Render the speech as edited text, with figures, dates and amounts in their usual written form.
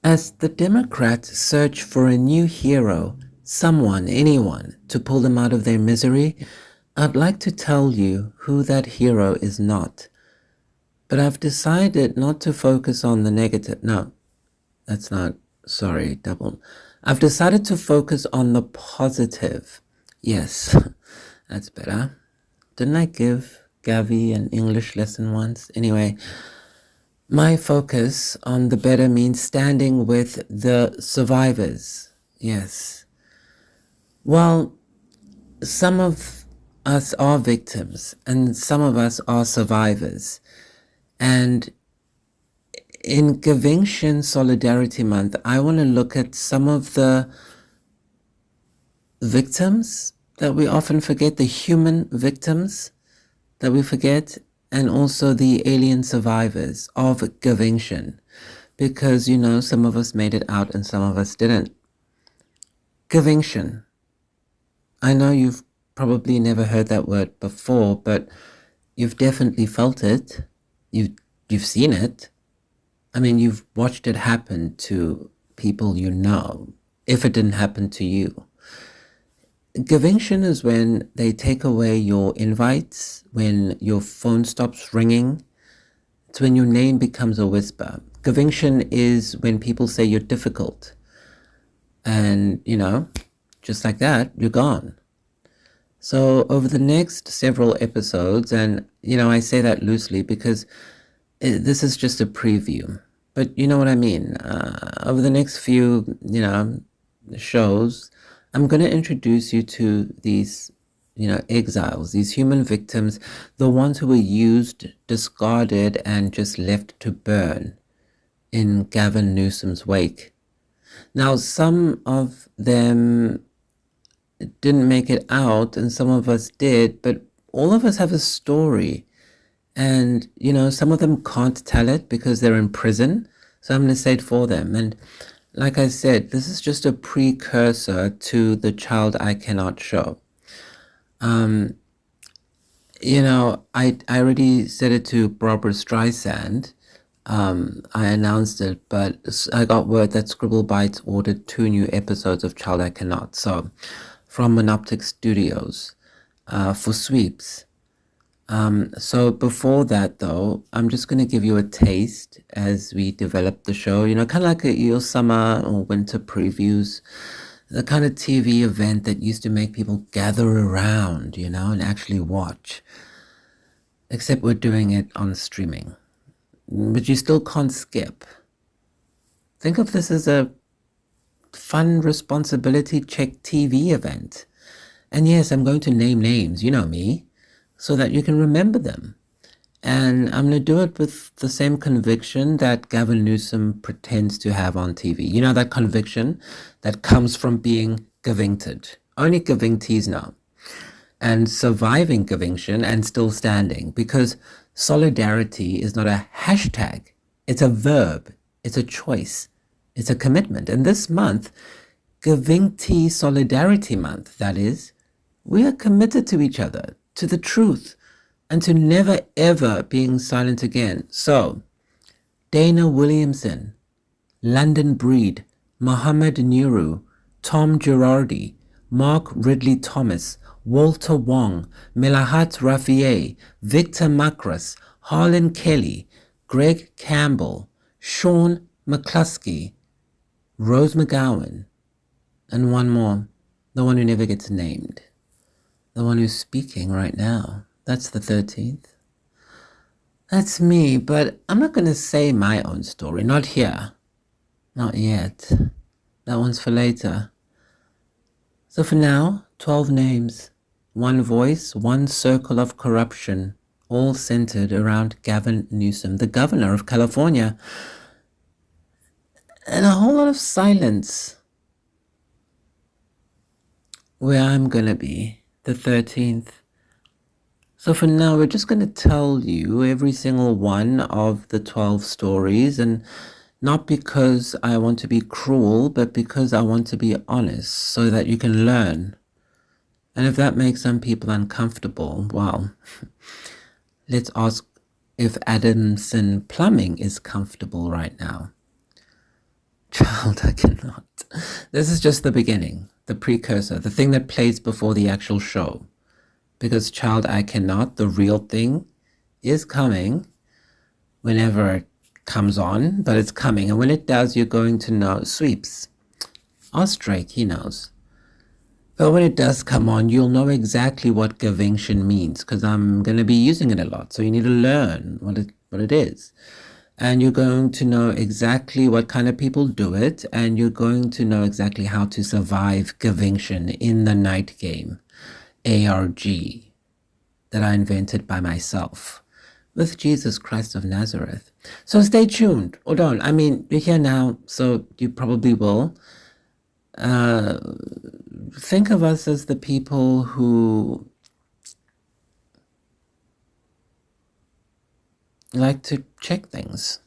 As the Democrats search for a new hero, someone, anyone, to pull them out of their misery, I'd like to tell you who that hero is not. But I've decided not to focus on the negative. No, that's not. Sorry, double. I've decided to focus on the positive. Yes, that's better. Didn't I give Gavi an English lesson once? Anyway, my focus on the better means standing with the survivors. Yes. Well, some of us are victims and some of us are survivors. And in Gavinction Solidarity Month, I want to look at some of the victims that we often forget, the human victims that we forget, and also the alien survivors of Gavinction. Because, some of us made it out and some of us didn't. Gavinction. I know you've probably never heard that word before, but you've definitely felt it. You've seen it. I mean, you've watched it happen to people you know, if it didn't happen to you. Gavinction is when they take away your invites, when your phone stops ringing. It's when your name becomes a whisper. Gavinction is when people say you're difficult. And, just like that, you're gone. So over the next several episodes, and, I say that loosely because this is just a preview. But you know what I mean. Over the next few, shows, I'm going to introduce you to these, exiles, these human victims, the ones who were used, discarded, and just left to burn in Gavin Newsom's wake. Now, some of them didn't make it out, and some of us did, but all of us have a story. And, some of them can't tell it because they're in prison. So I'm going to say it for them. And like I said, this is just a precursor to the child I cannot show. I already said it to Barbara Streisand. I announced it, but I got word that Scribble Bites ordered 2 new episodes of Child I Cannot. So, from Monoptic Studios, for sweeps. So before that, though, I'm just going to give you a taste as we develop the show, kind of like your summer or winter previews, the kind of TV event that used to make people gather around, and actually watch. Except we're doing it on streaming. But you still can't skip. Think of this as a fun responsibility check TV event. And yes, I'm going to name names, you know me, so that you can remember them. And I'm going to do it with the same conviction that Gavin Newsom pretends to have on TV. You know, that conviction that comes from being Gavingted. Only Gavingtees know. And surviving Gavinction and still standing. Because solidarity is not a hashtag. It's a verb. It's a choice. It's a commitment. And this month, Gavingte Solidarity Month, that is, we are committed to each other, to the truth, and to never ever being silent again. So, Dana Williamson, London Breed, Mohammed Nuru, Tom Girardi, Mark Ridley Thomas, Walter Wong, Melahat Rafieh, Victor Macras, Harlan Kelly, Greg Campbell, Sean McCluskey, Rose McGowan, and one more, the one who never gets named. The one who's speaking right now. That's the 13th. That's me, but I'm not going to say my own story. Not here. Not yet. That one's for later. So for now, 12 names. One voice, one circle of corruption, all centered around Gavin Newsom, the governor of California. And a whole lot of silence. Where I'm going to be, the 13th. So for now, we're just going to tell you every single one of the 12 stories, and not because I want to be cruel, but because I want to be honest so that you can learn. And if that makes some people uncomfortable, well, let's ask if Adamson Plumbing is comfortable right now. Child I Cannot. This is just the beginning, the precursor, the thing that plays before the actual show. Because Child I Cannot, the real thing, is coming whenever it comes on, but it's coming. And when it does, you're going to know. Sweeps. Ask Drake, he knows. But when it does come on, you'll know exactly what Gavinction means, because I'm going to be using it a lot. So you need to learn what it is. And you're going to know exactly what kind of people do it, and you're going to know exactly how to survive Gavinction in the night game, ARG, that I invented by myself with Jesus Christ of Nazareth. So stay tuned, or don't. I mean, you're here now, so you probably will. Think of us as the people who like to check things.